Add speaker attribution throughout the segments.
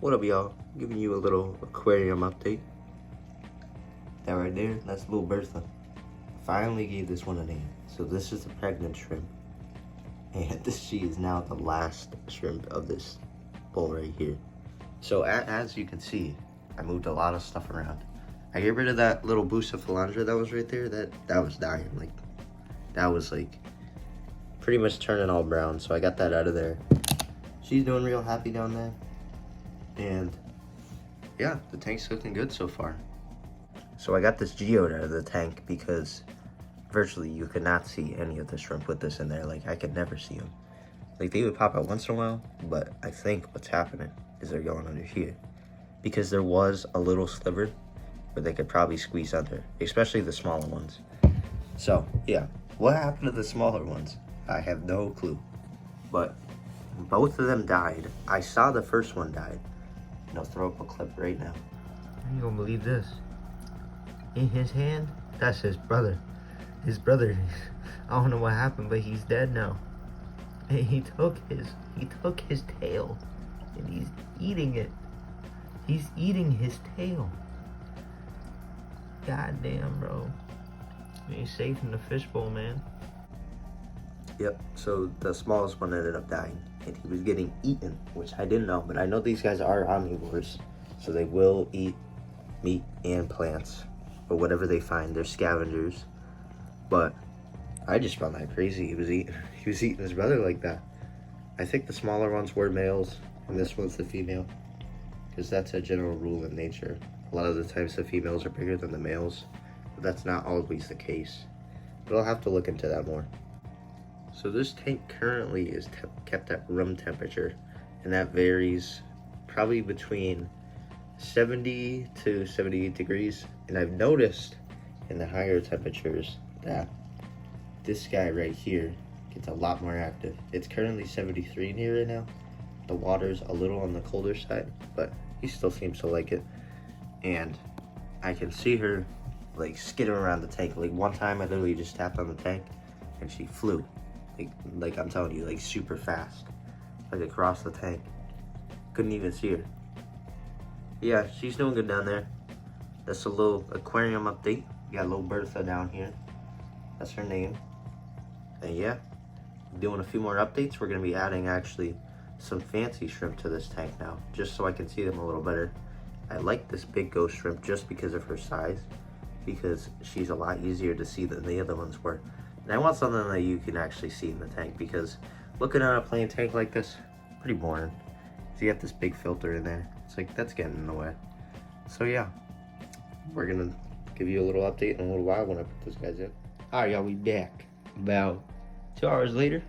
Speaker 1: What up, y'all? Giving you a little aquarium update. That right there, that's little Bertha. Finally gave this one a name. So this is the pregnant shrimp. And she is now the last shrimp of this bowl right here. So as you can see, I moved a lot of stuff around. I get rid of that little Bucephalandra that was right there. That was dying. Like, that was like pretty much turning all brown. So I got that out of there. She's doing real happy down there. And yeah, the tank's looking good so far. So I got this geode out of the tank because virtually you could not see any of the shrimp with this in there. Like, I could never see them. Like, they would pop out once in a while, but I think what's happening is they're going under here because there was a little sliver where they could probably squeeze under, especially the smaller ones. So yeah, what happened to the smaller ones? I have no clue, but both of them died. I saw the first one died. And I'll throw up a clip right now. You don't believe this? In his hand, that's his brother. His brother, I don't know what happened, but he's dead now. And he took his tail and he's eating it. He's eating his tail. God damn, bro. He's safe in the fishbowl, man. Yep, so the smallest one ended up dying and he was getting eaten, which I didn't know, but I know these guys are omnivores, so they will eat meat and plants or whatever they find. They're scavengers. But I just found that crazy. He was eating his brother like that. I think the smaller ones were males and this one's the female, because that's a general rule in nature. A lot of the times the females are bigger than the males, but that's not always the case. But I'll have to look into that more. So this tank currently is kept at room temperature, and that varies probably between 70 to 78 degrees. And I've noticed in the higher temperatures that this guy right here gets a lot more active. It's currently 73 in here right now. The water's a little on the colder side, but he still seems to like it. And I can see her like skidding around the tank. Like one time I literally just tapped on the tank and she flew. Like I'm telling you, like super fast. Like across the tank. Couldn't even see her. Yeah, she's doing good down there. That's a little aquarium update. We got little Bertha down here. That's her name. And yeah, doing a few more updates. We're gonna be adding actually some fancy shrimp to this tank now, just so I can see them a little better. I like this big ghost shrimp just because of her size, because she's a lot easier to see than the other ones were. And I want something that you can actually see in the tank, because looking at a plain tank like this, pretty boring. So you got this big filter in there. It's like, that's getting in the way. So yeah, we're gonna give you a little update in a little while when I put those guys in. All right, y'all, we back. About 2 hours later,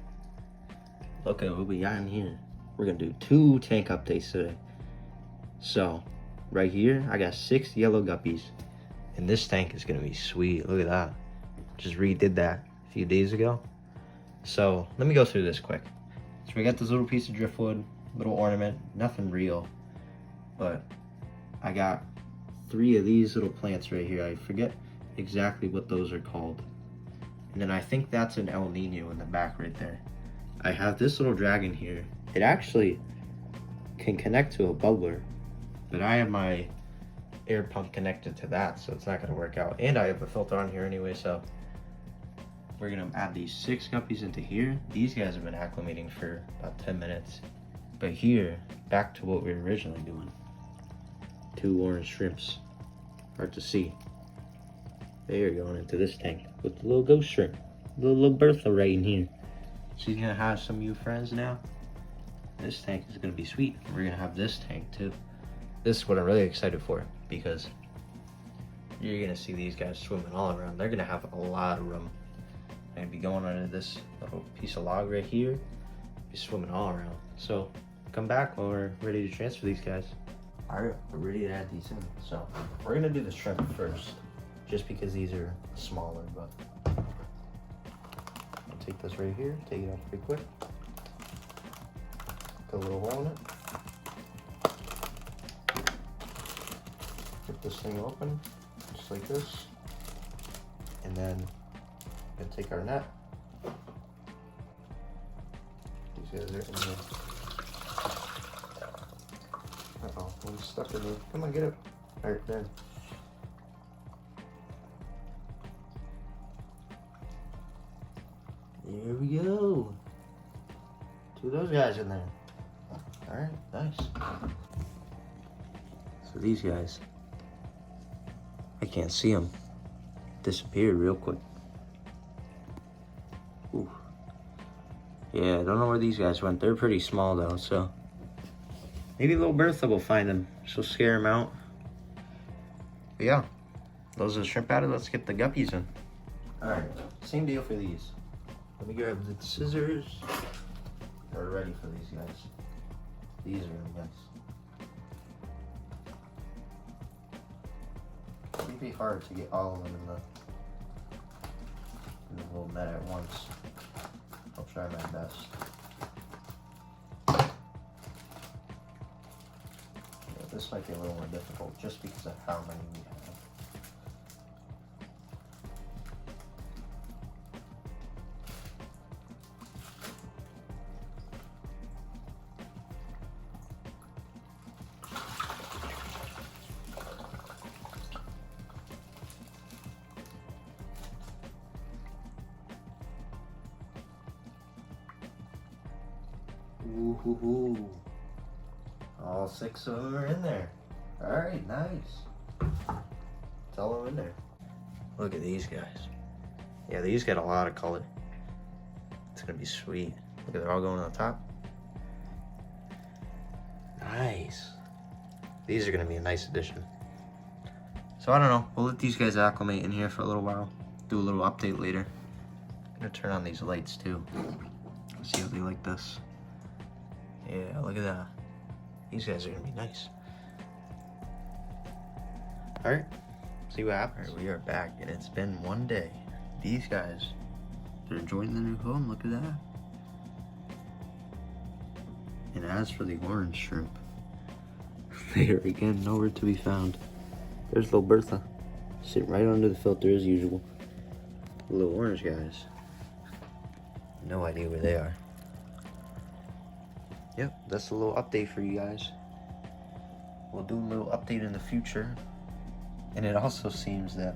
Speaker 1: look at what we got in here. We're gonna do 2 tank updates today. So, right here, I got 6 yellow guppies. And this tank is gonna be sweet. Look at that. Just redid that a few days ago. So, let me go through this quick. So we got this little piece of driftwood, little ornament, nothing real. But I got 3 of these little plants right here. I forget exactly what those are called. And then I think that's an El Nino in the back right there. I have this little dragon here. It actually can connect to a bubbler, but I have my air pump connected to that, so it's not gonna work out. And I have a filter on here anyway, so we're gonna add these 6 guppies into here. These guys have been acclimating for about 10 minutes. But here, back to what we were originally doing. 2 orange shrimps. Hard to see. They're going into this tank with the little ghost shrimp. Little Bertha right in here. She's gonna have some new friends now. This tank is gonna be sweet. We're gonna have this tank too. This is what I'm really excited for, because you're gonna see these guys swimming all around. They're gonna have a lot of room. They're gonna be going under this little piece of log right here. Be swimming all around. So come back when we're ready to transfer these guys. All right, we're ready to add these in. So we're gonna do the shrimp first, just because these are smaller, but I'll take this right here, take it out pretty quick. Put a little hole in it. Rip this thing open, just like this. And then we're gonna take our net. These guys are in here. Uh-oh. one's stuck in there. Come on, get it. Alright, there. Here we go. Two of those guys in there. Alright, nice. So these guys, I can't see them. Disappeared real quick. Ooh. Yeah, I don't know where these guys went. They're pretty small though, so maybe little Bertha will find them. She'll scare them out. But yeah, those are the shrimp out of. Let's get the guppies in. Alright, same deal for these. Let me grab the scissors. We're ready for these guys. These are really nice. It'd be hard to get all of them in the little net at once. I'll try my best. Yeah, this might be a little more difficult just because of how many we have. Ooh, all 6 of them are in there. All right, nice. It's all in there. Look at these guys. Yeah, these got a lot of color. It's gonna be sweet. Look at, they're all going on the top. Nice. These are gonna be a nice addition. So I don't know, we'll let these guys acclimate in here for a little while. Do a little update later. I'm gonna turn on these lights too. See how they like this. Yeah, look at that. These guys are gonna be nice. Alright, see what happens. Alright, we are back and it's been one day. These guys, they're enjoying the new home, look at that. And as for the orange shrimp, they are again nowhere to be found. There's little Bertha, sitting right under the filter as usual. The little orange guys, no idea where they are. Yep, that's a little update for you guys. We'll do a little update in the future. And it also seems that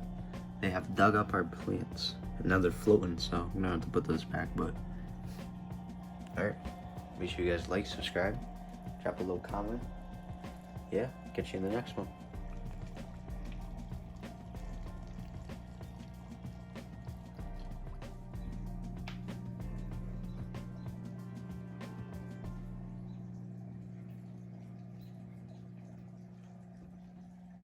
Speaker 1: they have dug up our plants. And now they're floating, so I'm gonna have to put those back, but. Alright, make sure you guys like, subscribe, drop a little comment. Yeah, catch you in the next one.